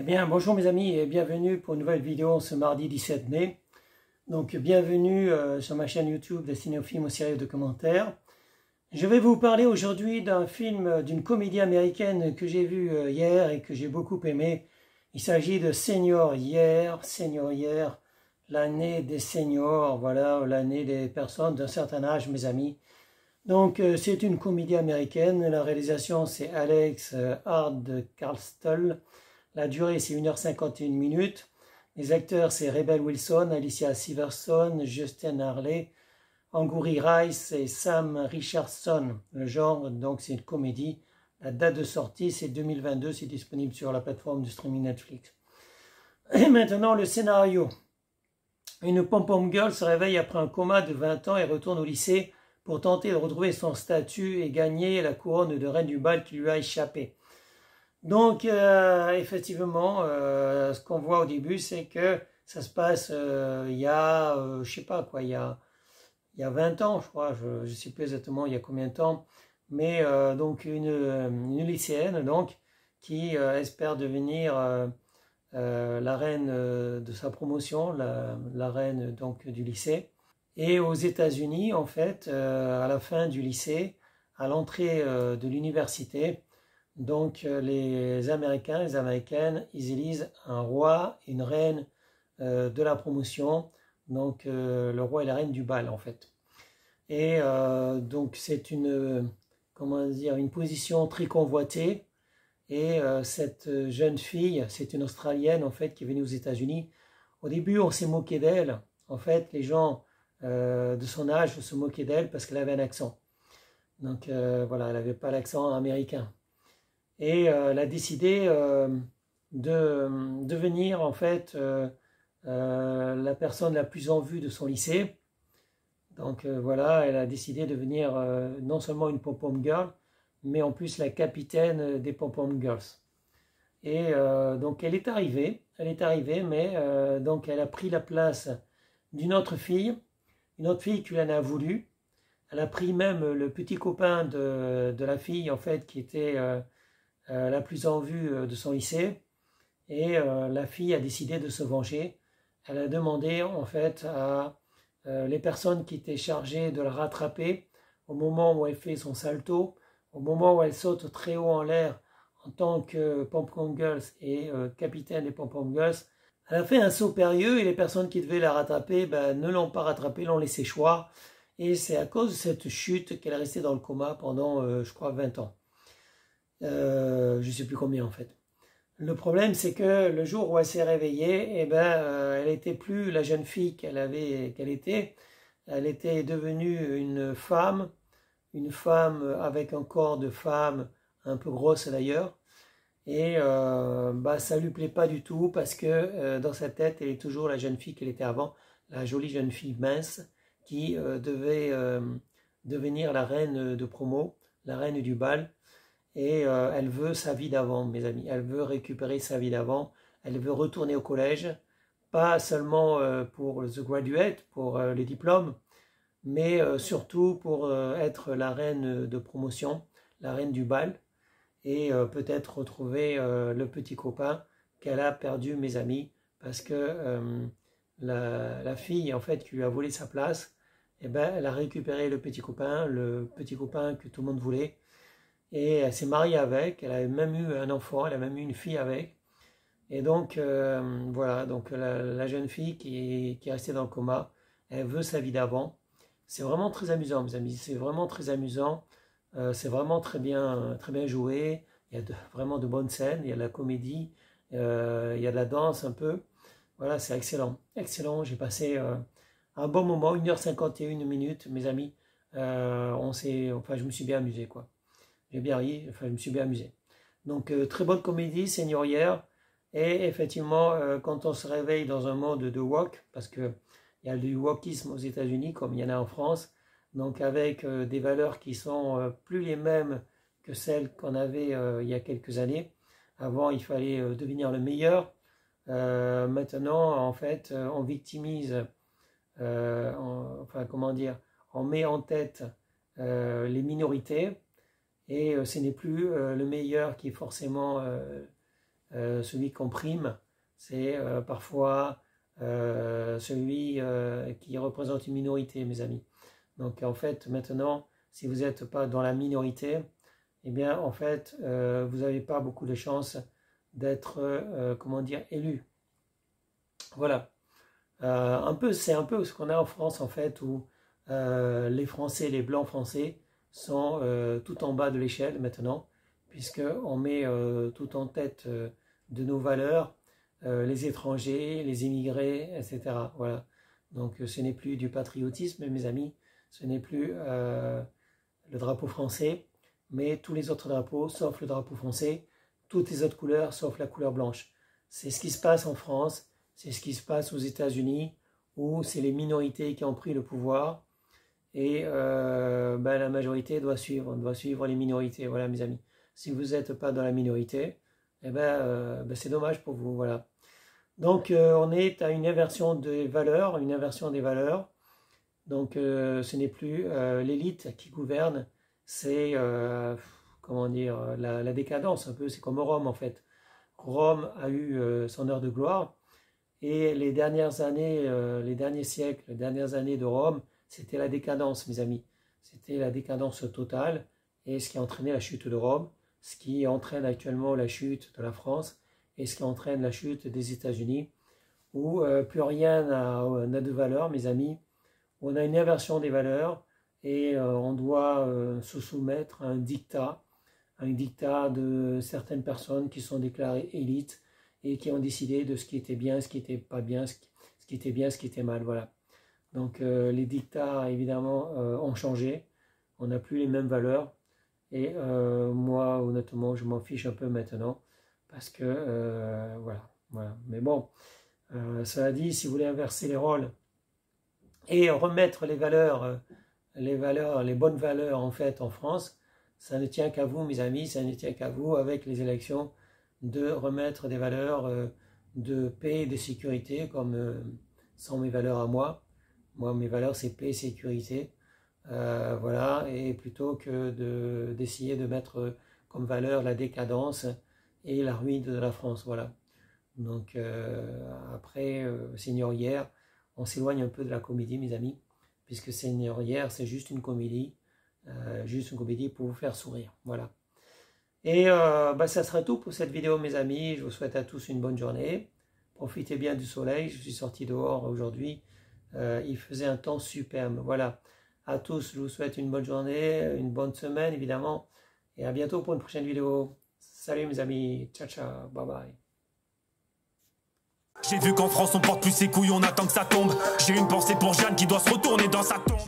bien, bonjour mes amis et bienvenue pour une nouvelle vidéo ce mardi 17 mai. Donc, bienvenue sur ma chaîne YouTube destinée aux films, aux séries et aux documentaires. Je vais vous parler aujourd'hui d'un film, d'une comédie américaine que j'ai vue hier et que j'ai beaucoup aimé. Il s'agit de Senior Year, l'année des seniors, voilà, l'année des personnes d'un certain âge, mes amis. Donc, c'est une comédie américaine. La réalisation, c'est Alex Hardcastle. La durée, c'est 1h51. Les acteurs, c'est Rebel Wilson, Alicia Silverstone, Justin Harley, Angourie Rice et Sam Richardson. Le genre, donc, c'est une comédie. La date de sortie, c'est 2022. C'est disponible sur la plateforme de streaming Netflix. Et maintenant, le scénario. Une pom-pom girl se réveille après un coma de 20 ans et retourne au lycée pour tenter de retrouver son statut et gagner la couronne de reine du bal qui lui a échappé. Donc, effectivement, ce qu'on voit au début, c'est que ça se passe il y a, je sais pas quoi, il y a 20 ans, je crois, je ne sais plus exactement il y a combien de temps, mais donc une lycéenne donc, qui espère devenir la reine de sa promotion, la reine donc, du lycée. Et aux États-Unis, en fait, à la fin du lycée, à l'entrée de l'université, donc les Américains, les Américaines, ils élisent un roi et une reine de la promotion, donc le roi et la reine du bal en fait. Et donc c'est comment dire, une position très convoitée. Et cette jeune fille, c'est une Australienne en fait qui est venue aux États-Unis. Au début, on s'est moqué d'elle. En fait, les gens de son âge se moquaient d'elle parce qu'elle avait un accent. Donc voilà, elle n'avait pas l'accent américain. Et elle a décidé de devenir en fait la personne la plus en vue de son lycée. Donc voilà, elle a décidé de devenir non seulement une pom-pom girl, mais en plus la capitaine des pom-pom girls. Et donc elle est arrivée, mais donc elle a pris la place d'une autre fille, une autre fille qui en a voulu. Elle a pris même le petit copain de la fille en fait qui était la plus en vue de son lycée, et la fille a décidé de se venger. Elle a demandé en fait à les personnes qui étaient chargées de la rattraper au moment où elle fait son salto, au moment où elle saute très haut en l'air en tant que pom-pom girls et capitaine des pom-pom girls. Elle a fait un saut périlleux et les personnes qui devaient la rattraper ne l'ont pas rattrapée, l'ont laissé choir. Et c'est à cause de cette chute qu'elle est restée dans le coma pendant, je crois, 20 ans. Je ne sais plus combien en fait. Le problème, c'est que le jour où elle s'est réveillée, elle n'était plus la jeune fille qu'elle était. Elle était devenue une femme avec un corps de femme, un peu grosse d'ailleurs. Et ça lui plaît pas du tout parce que dans sa tête, elle est toujours la jeune fille qu'elle était avant, la jolie jeune fille mince qui devait devenir la reine de promo, la reine du bal. Et elle veut sa vie d'avant, mes amis. Elle veut récupérer sa vie d'avant. Elle veut retourner au collège, pas seulement pour The Graduate, pour les diplômes, mais surtout pour être la reine de promotion, la reine du bal, et peut-être retrouver le petit copain qu'elle a perdu, mes amis, parce que la fille, en fait, qui lui a volé sa place, elle a récupéré le petit copain que tout le monde voulait. Et elle s'est mariée avec, elle a même eu un enfant, elle a même eu une fille avec. Et donc, voilà, donc la jeune fille qui est restée dans le coma, elle veut sa vie d'avant. C'est vraiment très amusant, mes amis, c'est vraiment très amusant. C'est vraiment très bien joué. Il y a vraiment de bonnes scènes, il y a de la comédie, il y a de la danse un peu. Voilà, c'est excellent, excellent. J'ai passé un bon moment, 1h51, mes amis. Je me suis bien amusé, quoi. J'ai bien ri, je me suis bien amusé. Donc, très bonne comédie, seniorière. Et effectivement, quand on se réveille dans un mode de wok, parce qu'il y a du wokisme aux États-Unis, comme il y en a en France, donc avec des valeurs qui sont plus les mêmes que celles qu'on avait il y a quelques années. Avant, il fallait devenir le meilleur. Maintenant, en fait, on victimise, on met en tête les minorités. Et ce n'est plus le meilleur qui est forcément celui qu'on prime, c'est parfois celui qui représente une minorité, mes amis. Donc en fait, maintenant, si vous n'êtes pas dans la minorité, eh bien en fait, vous n'avez pas beaucoup de chances d'être, comment dire, élu. Voilà. C'est un peu ce qu'on a en France, en fait, où les Français, les Blancs français, sont tout en bas de l'échelle maintenant, puisqu'on met tout en tête de nos valeurs les étrangers, les immigrés, etc. Voilà. Donc ce n'est plus du patriotisme, mes amis, ce n'est plus le drapeau français, mais tous les autres drapeaux, sauf le drapeau français, toutes les autres couleurs, sauf la couleur blanche. C'est ce qui se passe en France, c'est ce qui se passe aux États-Unis, où c'est les minorités qui ont pris le pouvoir, et la majorité doit suivre les minorités, voilà mes amis. Si vous n'êtes pas dans la minorité, eh c'est dommage pour vous, voilà. Donc on est à une inversion des valeurs, Donc ce n'est plus l'élite qui gouverne, c'est comment dire, la décadence un peu, c'est comme Rome en fait. Rome a eu son heure de gloire, et les dernières années, les derniers siècles, les dernières années de Rome, c'était la décadence, mes amis. C'était la décadence totale, et ce qui a entraîné la chute de Rome, ce qui entraîne actuellement la chute de la France, et ce qui entraîne la chute des États-Unis, où plus rien n'a de valeur, mes amis. On a une inversion des valeurs, et on doit se soumettre à un dictat de certaines personnes qui sont déclarées élites, et qui ont décidé de ce qui était bien, ce qui n'était pas bien, ce qui était bien, ce qui était mal, voilà. Donc les dictats, évidemment, ont changé, on n'a plus les mêmes valeurs, et moi, honnêtement, je m'en fiche un peu maintenant, parce que, voilà. Mais bon, cela dit, si vous voulez inverser les rôles, et remettre les bonnes valeurs, en fait, en France, ça ne tient qu'à vous, mes amis, ça ne tient qu'à vous, avec les élections, de remettre des valeurs de paix et de sécurité, comme sont mes valeurs à moi. Moi, mes valeurs, c'est paix et sécurité. Voilà, et plutôt que d'essayer de mettre comme valeur la décadence et la ruine de la France. Voilà. Donc, après Seigneurière, on s'éloigne un peu de la comédie, mes amis, puisque Seigneurière, c'est juste une comédie pour vous faire sourire. Voilà. Et ça sera tout pour cette vidéo, mes amis. Je vous souhaite à tous une bonne journée. Profitez bien du soleil. Je suis sorti dehors aujourd'hui. Il faisait un temps superbe. Voilà. À tous, je vous souhaite une bonne journée, une bonne semaine, évidemment. Et à bientôt pour une prochaine vidéo. Salut, mes amis. Ciao, ciao. Bye bye. J'ai vu qu'en France on porte plus ses couilles, on attend que ça tombe. J'ai une pensée pour Jeanne qui doit se retourner dans sa tombe.